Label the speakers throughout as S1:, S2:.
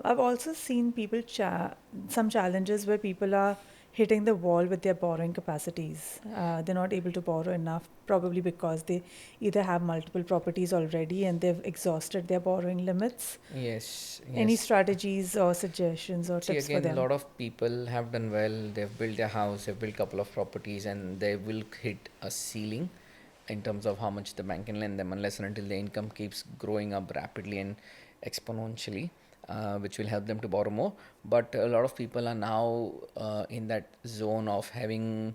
S1: I've also seen some challenges where people are hitting the wall with their borrowing capacities. They're not able to borrow enough, probably because they either have multiple properties already and they've exhausted their borrowing limits.
S2: Yes,
S1: Any
S2: yes.
S1: strategies or suggestions or
S2: See,
S1: tips for
S2: again, a
S1: them?
S2: lot of people have done well. They've built their house, they've built a couple of properties, and they will hit a ceiling in terms of how much the bank can lend them, unless and until the income keeps growing up rapidly and exponentially, which will help them to borrow more. But a lot of people are now in that zone of having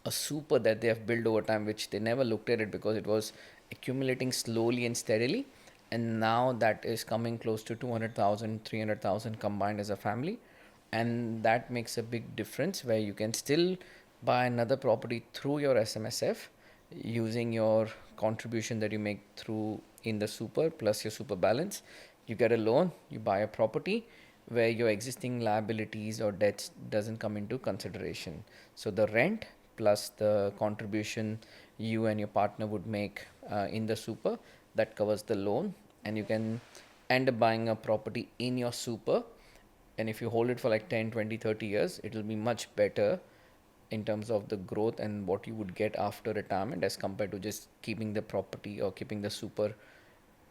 S2: a super that they have built over time, which they never looked at it because it was accumulating slowly and steadily. And now that is coming close to 200,000, 300,000 combined as a family. And that makes a big difference where you can still buy another property through your SMSF using your contribution that you make through in the super plus your super balance. You get a loan, you buy a property where your existing liabilities or debts doesn't come into consideration. So the rent plus the contribution you and your partner would make in the super, that covers the loan, and you can end up buying a property in your super. And if you hold it for like 10, 20, 30 years, it will be much better in terms of the growth and what you would get after retirement as compared to just keeping the property or keeping the super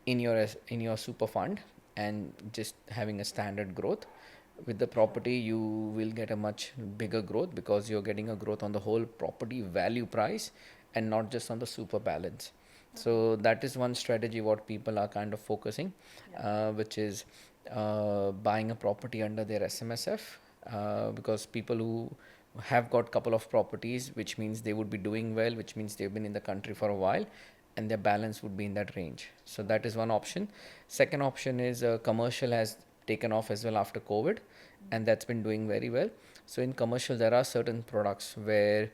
S2: in your super fund and just having a standard growth. With the property you will get a much bigger growth because you're getting a growth on the whole property value price and not just on the super balance. So that is one strategy what people are kind of focusing, which is buying a property under their SMSF, because people who have got couple of properties, which means they would be doing well, which means they've been in the country for a while, and their balance would be in that range. So that is one option. Second option is commercial has taken off as well after COVID, and that's been doing very well. So in commercial, there are certain products where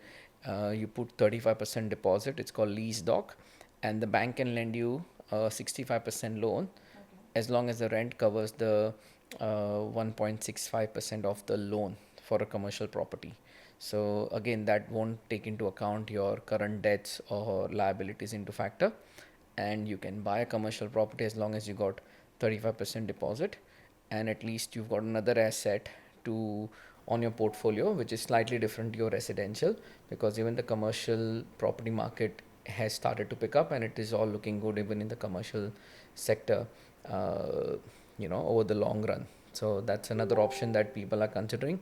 S2: you put 35% deposit. It's called Lease Doc, and the bank can lend you a 65% loan as long as the rent covers the 1.65% of the loan for a commercial property. So again, that won't take into account your current debts or liabilities into factor, and you can buy a commercial property as long as you got 35% deposit, and at least you've got another asset to on your portfolio, which is slightly different to your residential, because even the commercial property market has started to pick up and it is all looking good even in the commercial sector, uh, over the long run. So that's another option that people are considering.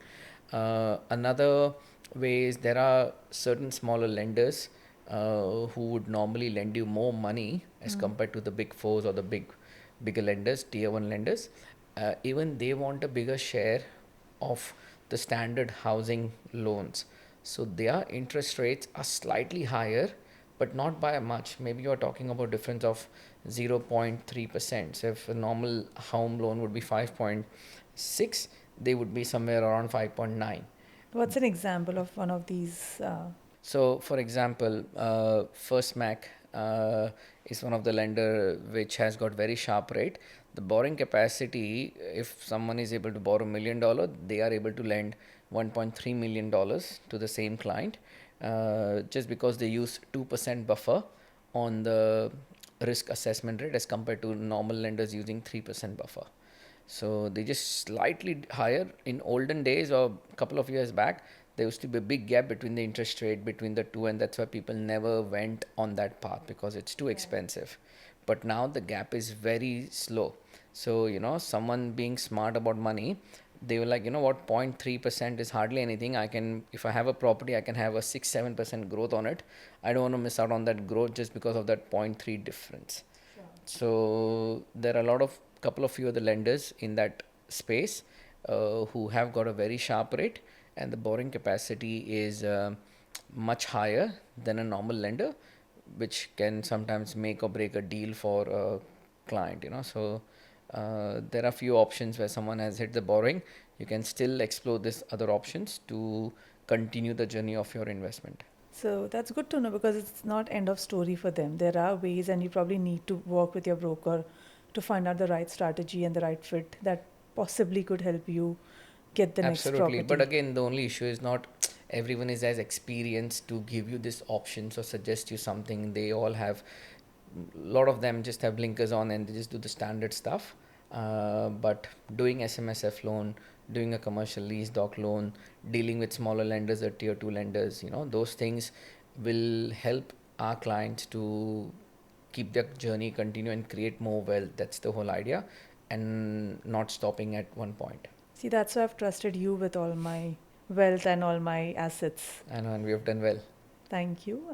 S2: Another way is there are certain smaller lenders who would normally lend you more money as compared to the big fours or the bigger lenders, tier one lenders. Even they want a bigger share of the standard housing loans. So their interest rates are slightly higher, but not by much. Maybe you're talking about difference of 0.3%. So if a normal home loan would be 5.6, they would be somewhere around 5.9.
S1: What's an example of one of these?
S2: So, for example, First Mac is one of the lender which has got very sharp rate. The borrowing capacity, if someone is able to borrow $1 million, they are able to lend $1.3 million to the same client, just because they use 2% buffer on the risk assessment rate as compared to normal lenders using 3% buffer. So they just slightly higher. In olden days or a couple of years back, there used to be a big gap between the interest rate between the two, and that's why people never went on that path because it's too expensive. But now the gap is very slow. So, someone being smart about money, they were like, you know what, 0.3% is hardly anything. I can, if I have a property, I can have a 6 7% growth on it. I don't want to miss out on that growth just because of that zero point 0.3 difference. So there are a lot of couple of few other lenders in that space who have got a very sharp rate, and the borrowing capacity is much higher than a normal lender, which can sometimes make or break a deal for a client. So there are few options where someone has hit the borrowing. You can still explore this other options to continue the journey of your investment.
S1: So that's good to know because it's not end of story for them. There are ways, and you probably need to work with your broker to find out the right strategy and the right fit that possibly could help you get the next
S2: Absolutely. But
S1: property.
S2: again, the only issue is not everyone is as experienced to give you this options or suggest you something. They all have, a lot of them just have blinkers on and they just do the standard stuff. But doing SMSF loan, doing a commercial lease doc loan, dealing with smaller lenders or tier 2 lenders, those things will help our clients to keep their journey continue and create more wealth. That's the whole idea, and not stopping at one point.
S1: See, that's why I've trusted you with all my wealth and all my assets.
S2: And we have done well.
S1: Thank you.